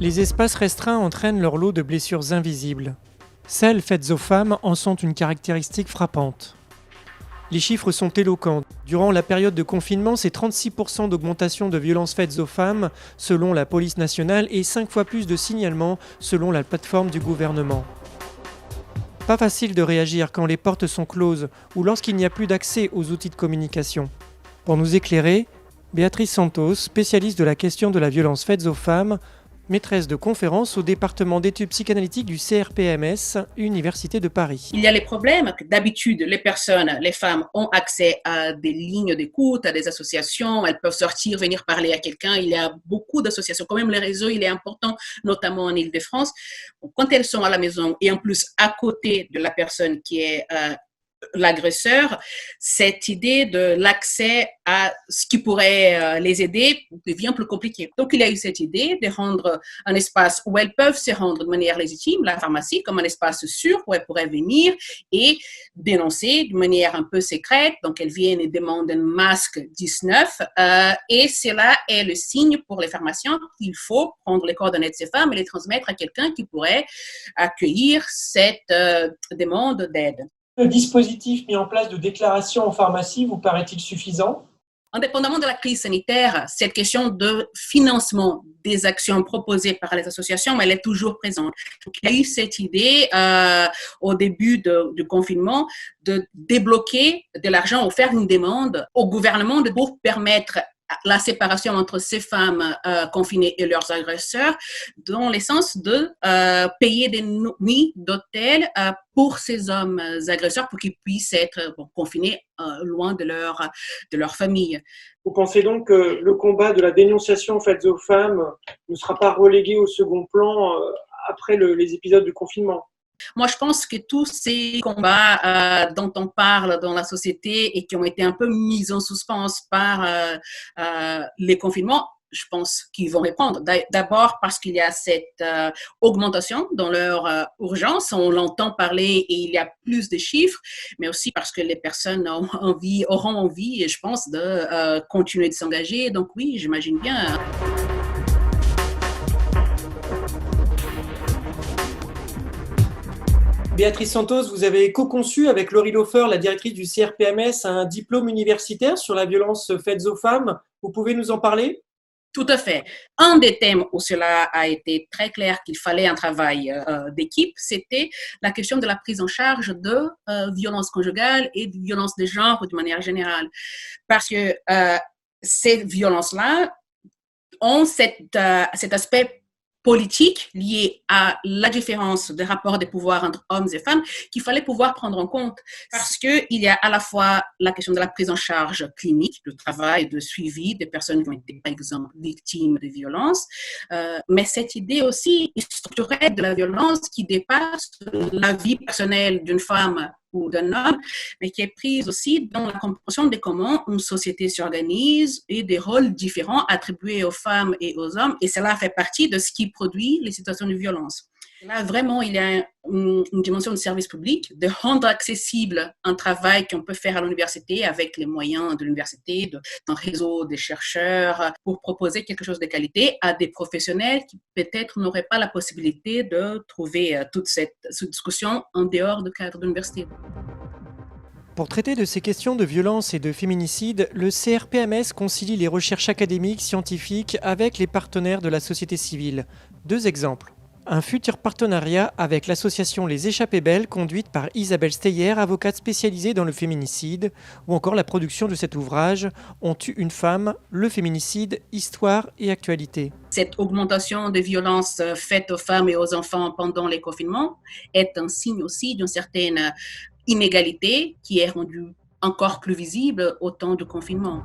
Les espaces restreints entraînent leur lot de blessures invisibles. Celles faites aux femmes en sont une caractéristique frappante. Les chiffres sont éloquents. Durant la période de confinement, c'est 36% d'augmentation de violences faites aux femmes selon la police nationale et 5 fois plus de signalements selon la plateforme du gouvernement. Pas facile de réagir quand les portes sont closes ou lorsqu'il n'y a plus d'accès aux outils de communication. Pour nous éclairer, Béatrice Santos, spécialiste de la question de la violence faite aux femmes, maîtresse de conférence au département d'études psychanalytiques du CRPMS, Université de Paris. Il y a les problèmes que d'habitude, les femmes ont accès à des lignes d'écoute, à des associations, elles peuvent sortir, venir parler à quelqu'un. Il y a beaucoup d'associations. Quand même, le réseau, il est important, notamment en Île-de-France. Quand elles sont à la maison et en plus à côté de la personne qui est l'agresseur, cette idée de l'accès à ce qui pourrait les aider devient plus compliquée. Donc, il y a eu cette idée de rendre un espace où elles peuvent se rendre de manière légitime, la pharmacie, comme un espace sûr où elles pourraient venir et dénoncer de manière un peu secrète. Donc, elles viennent et demandent un masque 19 et cela est le signe pour les pharmaciens qu'il faut prendre les coordonnées de ces femmes et les transmettre à quelqu'un qui pourrait accueillir cette demande d'aide. Le dispositif mis en place de déclaration en pharmacie vous paraît-il suffisant ? Indépendamment de la crise sanitaire, cette question de financement des actions proposées par les associations, elle est toujours présente. Donc, il y a eu cette idée au début du confinement de débloquer de l'argent ou faire une demande au gouvernement pour permettre la séparation entre ces femmes confinées et leurs agresseurs, dans le sens de payer des nuits d'hôtel pour ces hommes agresseurs pour qu'ils puissent être confinés loin de leur famille. Vous pensez donc que le combat de la dénonciation faite aux femmes ne sera pas relégué au second plan après les épisodes du confinement ? Moi, je pense que tous ces combats dont on parle dans la société et qui ont été un peu mis en suspens par les confinements, je pense qu'ils vont répondre. D'abord parce qu'il y a cette augmentation dans leur urgence, on l'entend parler et il y a plus de chiffres, mais aussi parce que les personnes auront envie, je pense, de continuer de s'engager. Donc oui, j'imagine bien. Béatrice Santos, vous avez co-conçu avec Laurie Laufer, la directrice du CRPMS, un diplôme universitaire sur la violence faite aux femmes. Vous pouvez nous en parler ? Tout à fait. Un des thèmes où cela a été très clair qu'il fallait un travail d'équipe, c'était la question de la prise en charge de violences conjugales et de violences de genre de manière générale. Parce que ces violences-là ont cet aspect politique lié à la différence des rapports de pouvoir entre hommes et femmes qu'il fallait pouvoir prendre en compte parce qu'il y a à la fois la question de la prise en charge clinique, le travail de suivi des personnes qui ont été, par exemple, victimes de violences, mais cette idée aussi structurelle de la violence qui dépasse la vie personnelle d'une femme ou d'un homme, mais qui est prise aussi dans la compréhension de comment une société s'organise et des rôles différents attribués aux femmes et aux hommes, et cela fait partie de ce qui produit les situations de violence. Là, vraiment, il y a une dimension de service public, de rendre accessible un travail qu'on peut faire à l'université avec les moyens de l'université, d'un réseau des chercheurs, pour proposer quelque chose de qualité à des professionnels qui peut-être n'auraient pas la possibilité de trouver toute cette discussion en dehors du cadre de l'université. Pour traiter de ces questions de violence et de féminicide, le CRPMS concilie les recherches académiques, scientifiques avec les partenaires de la société civile. 2 exemples. Un futur partenariat avec l'association Les Échappées Belles, conduite par Isabelle Steyer, avocate spécialisée dans le féminicide, ou encore la production de cet ouvrage « On tue une femme, le féminicide, histoire et actualité ». Cette augmentation de violences faites aux femmes et aux enfants pendant les confinements est un signe aussi d'une certaine inégalité qui est rendue encore plus visible au temps du confinement.